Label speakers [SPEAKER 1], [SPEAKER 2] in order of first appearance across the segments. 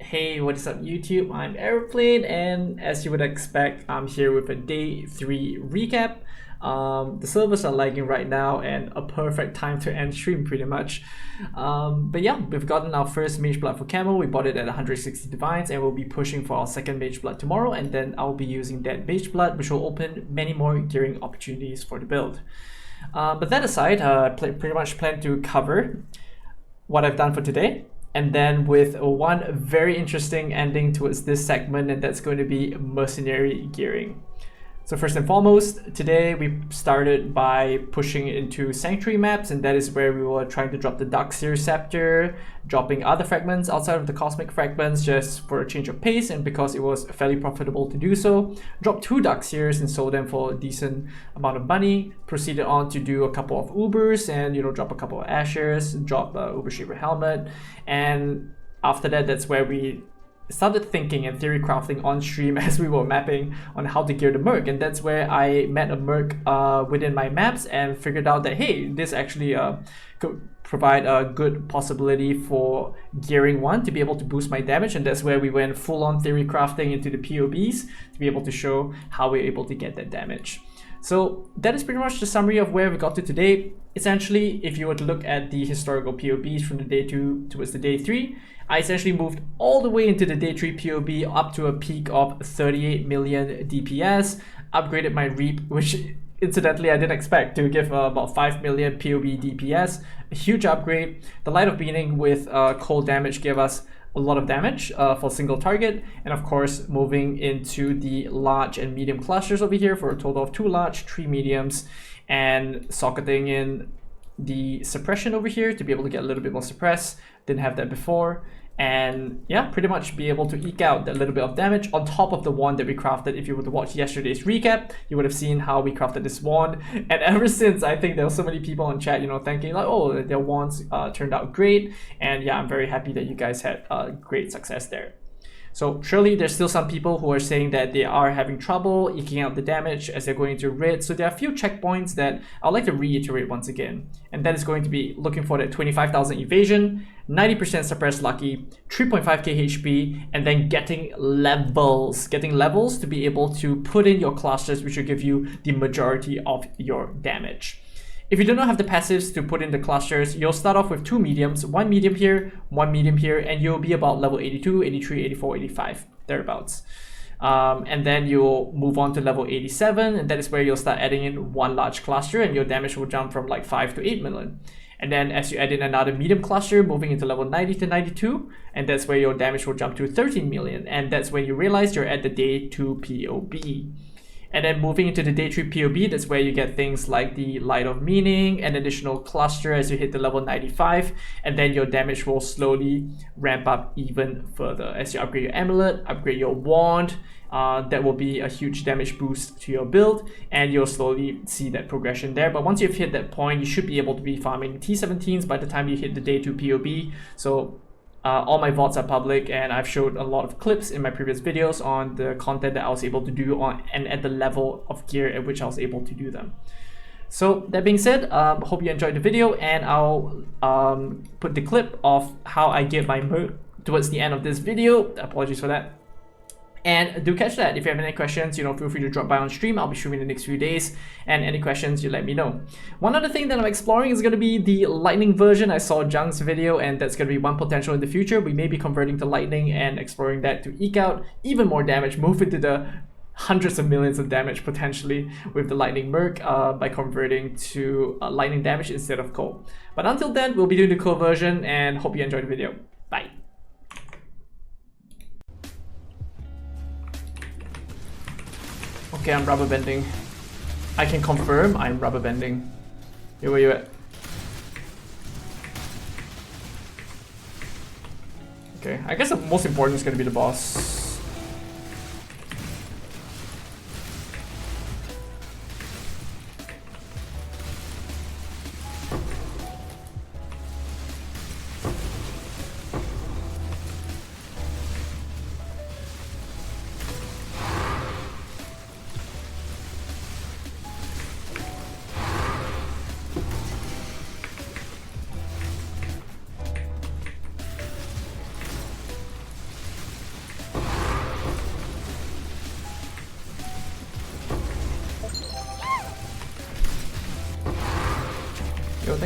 [SPEAKER 1] Hey, what is up YouTube? I'm aer0plane, and as you would expect, I'm here with a day 3 recap. The servers are lagging right now and a perfect time to end stream pretty much. But yeah, we've gotten our first Mage Blood for Camo. We bought it at 160 Divines and we'll be pushing for our second Mage Blood tomorrow, and then I'll be using that Mage Blood, which will open many more gearing opportunities for the build. But that aside, I pretty much plan to cover what I've done for today, and then with one very interesting ending towards this segment, and that's going to be Mercenary Gearing. So first and foremost, today we started by pushing into Sanctuary maps, and that is where we were trying to drop the Darkseer Scepter, dropping other fragments outside of the Cosmic Fragments just for a change of pace, and because it was fairly profitable to do so. Dropped 2 Darkseers and sold them for a decent amount of money. Proceeded on to do a couple of Ubers and drop a couple of Ashers, drop a Uber Shaper Helmet, and after that, that's where we started thinking and theory crafting on stream as we were mapping on how to gear the Merc, and that's where I met a Merc within my maps and figured out that hey, this actually could provide a good possibility for gearing 1 to be able to boost my damage, and that's where we went full on theory crafting into the POBs to be able to show how we're able to get that damage. So that is pretty much the summary of where we got to today. Essentially, if you were to look at the historical POBs from the day 2 towards the day 3, I essentially moved all the way into the day 3 POB up to a peak of 38 million DPS, upgraded my Reap, which incidentally I didn't expect to give about 5 million POB DPS, a huge upgrade. The Light of Being with cold damage gave us a lot of damage for a single target, and of course moving into the large and medium clusters over here for a total of 2 large, 3 mediums, and socketing in the suppression over here to be able to get a little bit more suppressed. Didn't have that before, and yeah, pretty much be able to eke out that little bit of damage on top of the wand that we crafted. If you were to watch yesterday's recap, you would have seen how we crafted this wand, and ever since, I think there were so many people in chat thanking like, oh, their wands turned out great, and yeah, I'm very happy that you guys had great success there. So surely there's still some people who are saying that they are having trouble eking out the damage as they're going into Rid. So there are a few checkpoints that I'd like to reiterate once again. And that is going to be looking for that 25,000 evasion, 90% suppressed lucky, 3.5k HP, and then getting levels. Getting levels to be able to put in your clusters, which will give you the majority of your damage. If you do not have the passives to put in the clusters, you'll start off with 2 mediums, 1 medium here, 1 medium here, and you'll be about level 82, 83, 84, 85, thereabouts. And then you'll move on to level 87, and that is where you'll start adding in 1 large cluster, and your damage will jump from like 5 to 8 million. And then as you add in another medium cluster, moving into level 90 to 92, and that's where your damage will jump to 13 million, and that's when you realize you're at the day 2 POB. And then moving into the day 3 POB, that's where you get things like the Light of Meaning, an additional cluster as you hit the level 95, and then your damage will slowly ramp up even further. As you upgrade your amulet, upgrade your wand, that will be a huge damage boost to your build, and you'll slowly see that progression there. But once you've hit that point, you should be able to be farming T17s by the time you hit the day 2 POB. So all my VODs are public, and I've showed a lot of clips in my previous videos on the content that I was able to do on and at the level of gear at which I was able to do them. So that being said, hope you enjoyed the video, and I'll put the clip of how I geared my Merc towards the end of this video. Apologies for that. And do catch that. If you have any questions, feel free to drop by on stream. I'll be streaming the next few days, and any questions, you let me know. One other thing that I'm exploring is going to be the lightning version. I saw Jung's video, and that's going to be one potential in the future. We may be converting to lightning and exploring that to eke out even more damage, move into the hundreds of millions of damage potentially with the lightning Merc by converting to lightning damage instead of cold. But until then, we'll be doing the cold version, and hope you enjoyed the video. Bye. Okay, I'm rubber bending. I can confirm I'm rubber bending. Here, where you at? Okay, I guess the most important is gonna be the boss.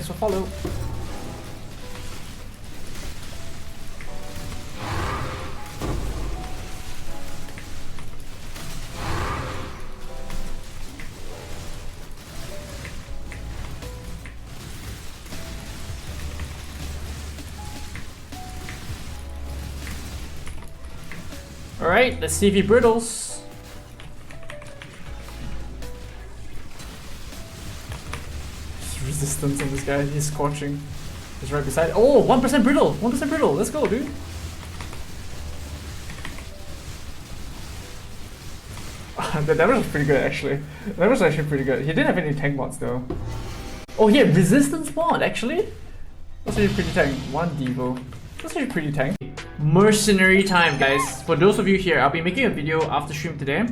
[SPEAKER 1] Thanks for follow. Alright, let's see if he brittles. Resistance on this guy, he's scorching. He's right beside. Oh, 1% brittle! 1% brittle, let's go, dude. The damage was pretty good actually. The damage was actually pretty good. He didn't have any tank mods though. Oh, he had resistance mod actually? That's actually pretty tank. 1 Devo. That's actually pretty tank. Mercenary time, guys. For those of you here, I'll be making a video after stream today.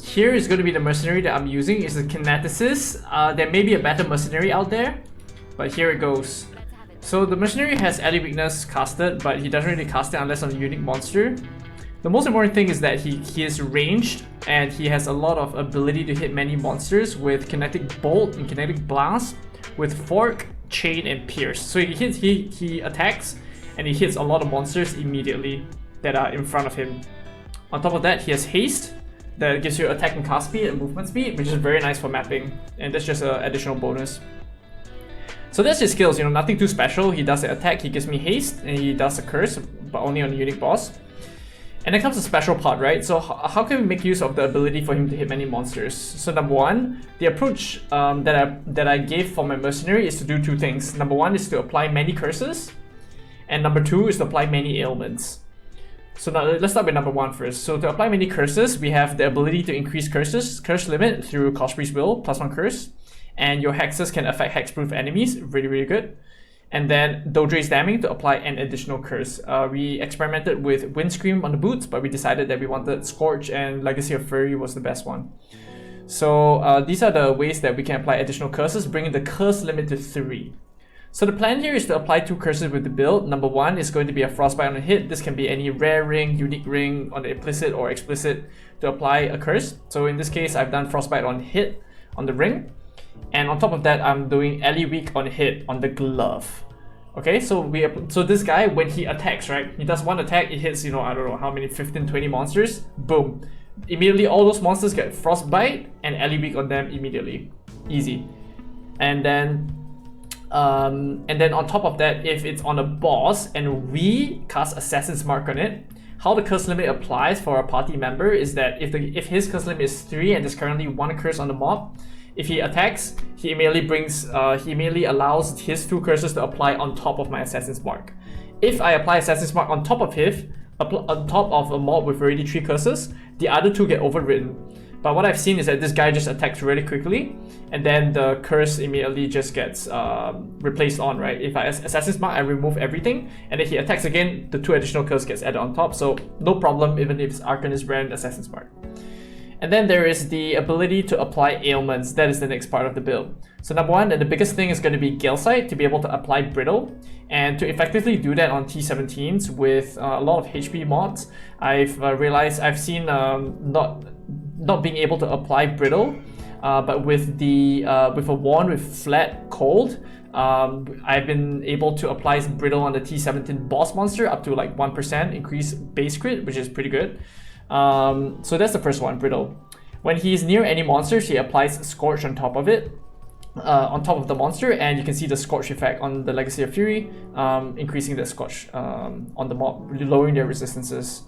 [SPEAKER 1] Here is going to be the mercenary that I'm using. It's the Kineticist. There may be a better mercenary out there, but here it goes. So the mercenary has ally weakness casted, but he doesn't really cast it unless on a unique monster. The most important thing is that he is ranged and he has a lot of ability to hit many monsters with Kinetic Bolt and Kinetic Blast, with Fork, Chain, and Pierce. So he attacks and he hits a lot of monsters immediately that are in front of him. On top of that, he has haste that gives you attack and cast speed and movement speed, which is very nice for mapping, and that's just an additional bonus. So that's his skills, you know, nothing too special. He does the attack, he gives me haste, and he does a curse, but only on a unique boss. And then comes the special part, right? So how can we make use of the ability for him to hit many monsters? So number one, the approach that I gave for my mercenary is to do 2 things. Number one is to apply many curses, and number 2 is to apply many ailments. So now let's start with number 1 first. So to apply many curses, we have the ability to increase curse limit through Cospri's Will, +1 curse, and your hexes can affect hexproof enemies, really good. And then Doedre's Damning to apply an additional curse. We experimented with Windscream on the boots, but we decided that we wanted Scorch, and Legacy of Fury was the best one. So these are the ways that we can apply additional curses, bringing the curse limit to 3. So the plan here is to apply 2 curses with the build. Number 1 is going to be a Frostbite on a hit. This can be any rare ring, unique ring on the implicit or explicit to apply a curse. So in this case, I've done Frostbite on hit on the ring. And on top of that, I'm doing ally weak on hit on the glove. Okay, so this guy, when he attacks, right, he does 1 attack, it hits, you know, I don't know how many, 15, 20 monsters, boom. Immediately all those monsters get Frostbite and ally weak on them immediately. Easy. And then on top of that, if it's on a boss and we cast Assassin's Mark on it, how the curse limit applies for a party member is that if his curse limit is 3 and there's currently 1 curse on the mob, if he attacks, he immediately allows his 2 curses to apply on top of my Assassin's Mark. If I apply Assassin's Mark on top of a mob with already 3 curses, the other 2 get overridden. But what I've seen is that this guy just attacks really quickly, and then the curse immediately just gets replaced on, right? If I Assassin's Mark, I remove everything, and then he attacks again, the 2 additional curse gets added on top, so no problem even if it's Arcanist brand Assassin's Mark. And then there is the ability to apply ailments. That is the next part of the build. So number 1, and the biggest thing is going to be Galesight to be able to apply brittle. And to effectively do that on T17s with a lot of HP mods, I've realized I've seen not being able to apply brittle, but with a wand with flat cold, I've been able to apply brittle on the T17 boss monster up to like 1% increase base crit, which is pretty good. So that's the first one, brittle. When he's near any monsters, he applies Scorch on top of it, on top of the monster, and you can see the Scorch effect on the Legacy of Fury, increasing the Scorch on the mob, lowering their resistances.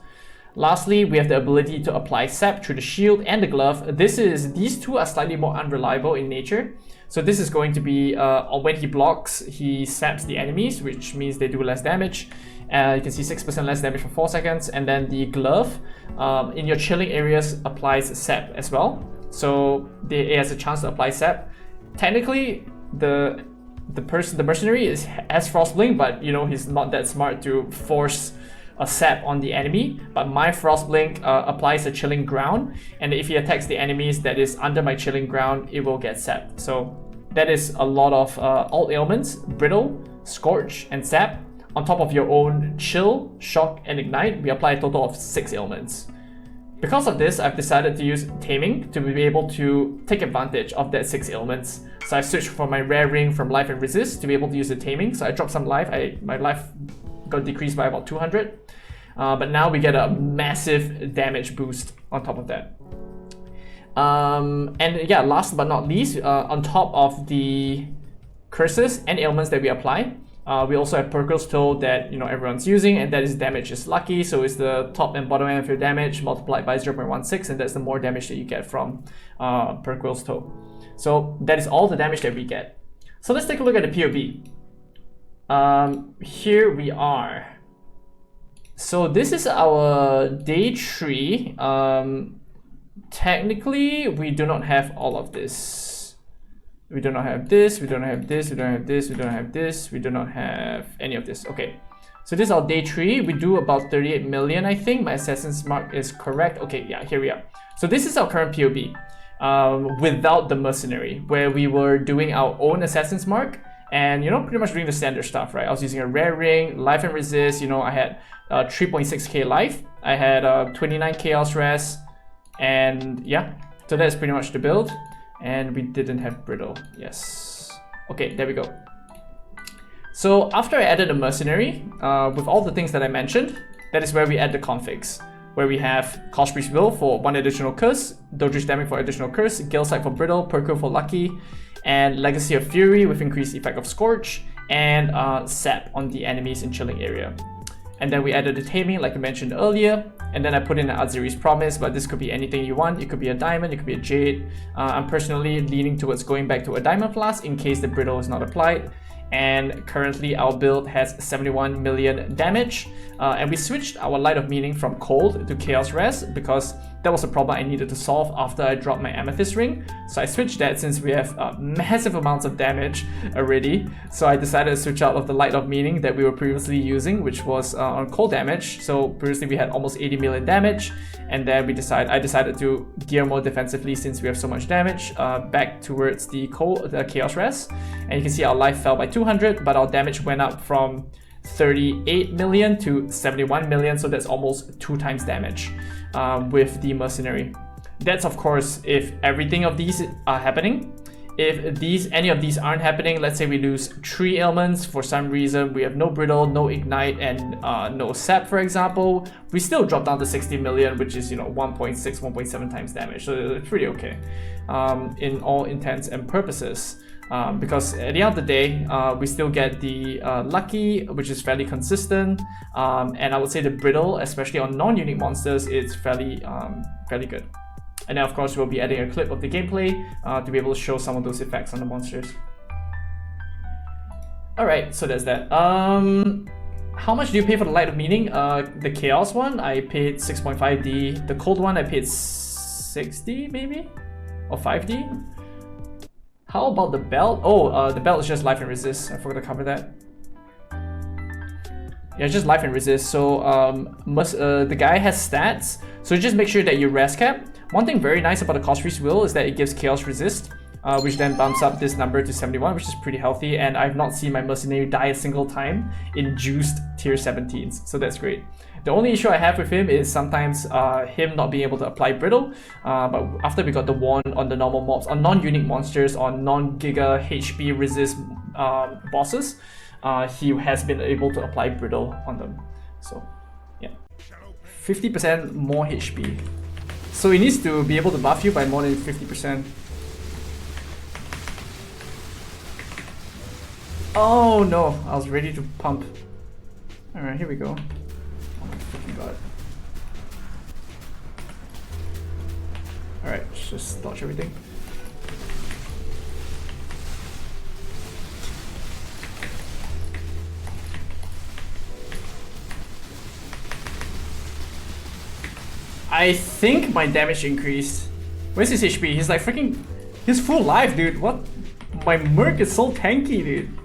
[SPEAKER 1] Lastly, we have the ability to apply sap through the shield and the glove. These 2 are slightly more unreliable in nature. So this is going to be when he blocks, he saps the enemies, which means they do less damage. You can see 6% less damage for 4 seconds, and then the glove in your chilling areas applies sap as well. So it has a chance to apply sap. Technically, the mercenary has Frostblink, but you know he's not that smart to force a sap on the enemy. But my Frostblink applies a chilling ground, and if he attacks the enemies that is under my chilling ground, it will get sapped. So that is a lot of alt ailments: brittle, scorch, and sap. On top of your own chill, shock, and ignite, we apply a total of 6 ailments. Because of this, I've decided to use Taming to be able to take advantage of that 6 ailments. So I switched from my rare ring from life and resist to be able to use the Taming. So I dropped some life. My life got decreased by about 200. But now we get a massive damage boost on top of that. And yeah, last but not least, on top of the curses and ailments that we apply, we also have Perquil's Toe that everyone's using, and that is damage is lucky, so it's the top and bottom end of your damage multiplied by 0.16, and that's the more damage that you get from Perquil's Toe. So that is all the damage that we get. So let's take a look at the POV. Here we are. So this is our day 3. Technically, we do not have all of this. We do not have this, we don't have this, we don't have this, we don't have this, we do not have any of this. Okay, so this is our day 3. We do about 38 million, I think. My assassin's mark is correct. Okay, yeah, here we are. So this is our current POV without the mercenary, where we were doing our own assassin's mark and pretty much doing the standard stuff, right? I was using a rare ring, life and resist. I had 3.6k life, I had 29 chaos res, and yeah, so that's pretty much the build. And we didn't have brittle. Yes. Okay, there we go. So after I added a mercenary, with all the things that I mentioned, that is where we add the configs, where we have Cospri's Will for 1 additional curse, Doedre's Damage for additional curse, Galesight for brittle, Perquil for lucky, and Legacy of Fury with increased effect of Scorch, and Sap on the enemies in chilling area. And then we added the Taming, like I mentioned earlier. And then I put in an Aziri's Promise, but this could be anything you want. It could be a diamond, it could be a jade. I'm personally leaning towards going back to a diamond plus in case the brittle is not applied. And currently our build has 71 million damage. And we switched our Light of Meaning from cold to chaos res because that was a problem I needed to solve after I dropped my amethyst ring. So I switched that since we have massive amounts of damage already. So I decided to switch out of the Light of Meaning that we were previously using, which was on cold damage. So previously we had almost 80 million damage, and then I decided to gear more defensively since we have so much damage back towards the chaos res. And you can see our life fell by 200, but our damage went up from 38 million to 71 million, so that's almost 2 times damage with the mercenary. That's of course if everything of these are happening. If any of these aren't happening, let's say we lose 3 ailments for some reason, we have no brittle, no ignite, and no sap, for example, we still drop down to 60 million, which is 1.6, 1.7 times damage, so it's pretty okay in all intents and purposes. Because at the end of the day, we still get the lucky, which is fairly consistent, and I would say the brittle, especially on non-unique monsters, it's fairly good. And then of course we'll be adding a clip of the gameplay to be able to show some of those effects on the monsters. Alright, so there's that. How much do you pay for the Light of Meaning? The Chaos one, I paid 6.5D. The Cold one, I paid 6D maybe? Or 5D? How about the belt? Oh, the belt is just life and resist. I forgot to cover that. Yeah, just life and resist. So the guy has stats. So just make sure that you rest cap. One thing very nice about the Cospri's Will is that it gives chaos resist, which then bumps up this number to 71, which is pretty healthy. And I've not seen my mercenary die a single time in juiced tier 17s. So that's great. The only issue I have with him is sometimes him not being able to apply brittle, but after we got the wand on the normal mobs, on non-unique monsters, on non-giga HP resist bosses, he has been able to apply brittle on them. So yeah, 50% more HP. So he needs to be able to buff you by more than 50%. Oh no, I was ready to pump. Alright, here we go. Oh my fucking god. Alright, let's just dodge everything. I think my damage increased. Where's his HP? He's like freaking... He's full life, dude. What? My Merc is so tanky, dude.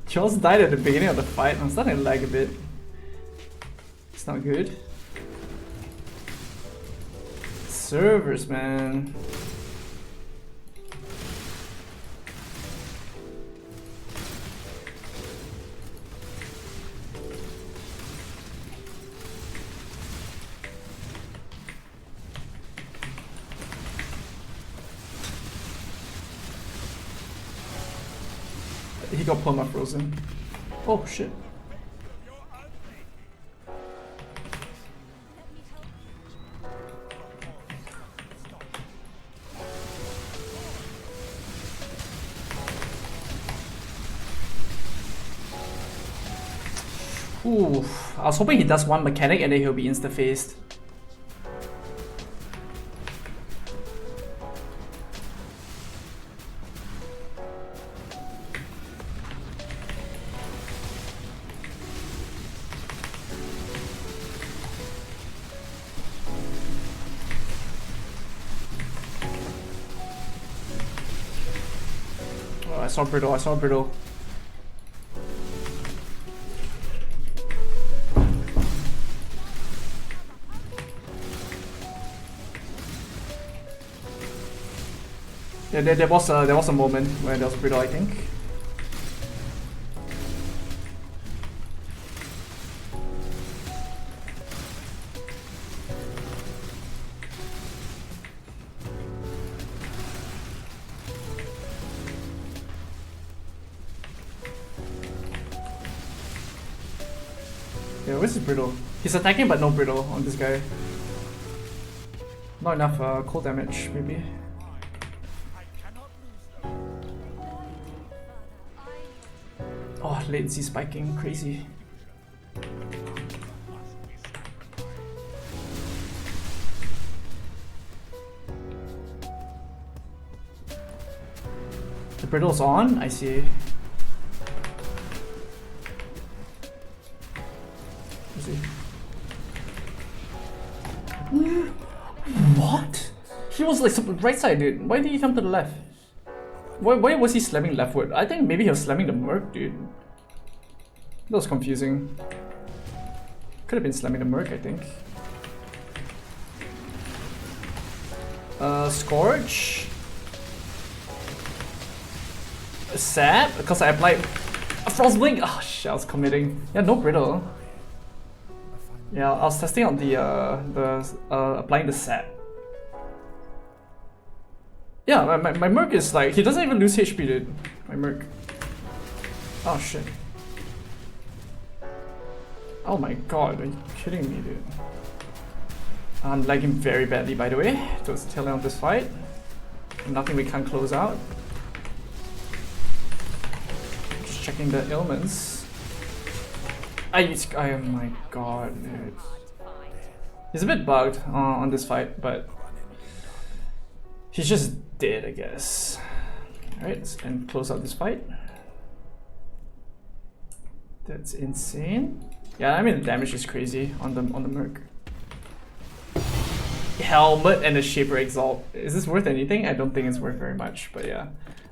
[SPEAKER 1] He also died at the beginning of the fight. I'm starting to lag a bit. It's not good. Servers, man. he got perma frozen. Oh shit. Ooh, I was hoping he does one mechanic and then he'll be insta-phased. Oh, I saw brittle, I saw brittle. Yeah, there was a moment where there was brittle, I think. Yeah, where's his brittle? He's attacking but no brittle on this guy. Not enough cold damage, maybe. Oh, latency spiking, crazy. The brittle's on, I see. What? He was like right side, dude. Why did he come to the left? Why was he slamming leftward? I think maybe he was slamming the Merc, dude. That was confusing. Could have been slamming the Merc, I think. Scorch. A Sap, because I applied a Frost Blink. Oh shit, I was committing. Yeah, no brittle. Yeah, I was testing out the applying the Sap. Yeah, my Merc is like, he doesn't even lose HP, dude. My Merc. Oh shit. Oh my god, are you kidding me, dude? I'm lagging very badly, by the way, towards the tail end of this fight. Nothing we can't close out. Just checking the ailments. Oh my god, dude. He's a bit bugged on this fight, but he's just dead, I guess. Alright, and close out this fight. That's insane. Yeah, I mean the damage is crazy on the Merc. Helmet and a Shaper Exalt. Is this worth anything? I don't think it's worth very much, but yeah.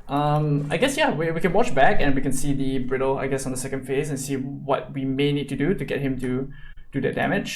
[SPEAKER 1] I guess yeah, we can watch back and we can see the brittle, I guess, on the second phase and see what we may need to do to get him to do that damage.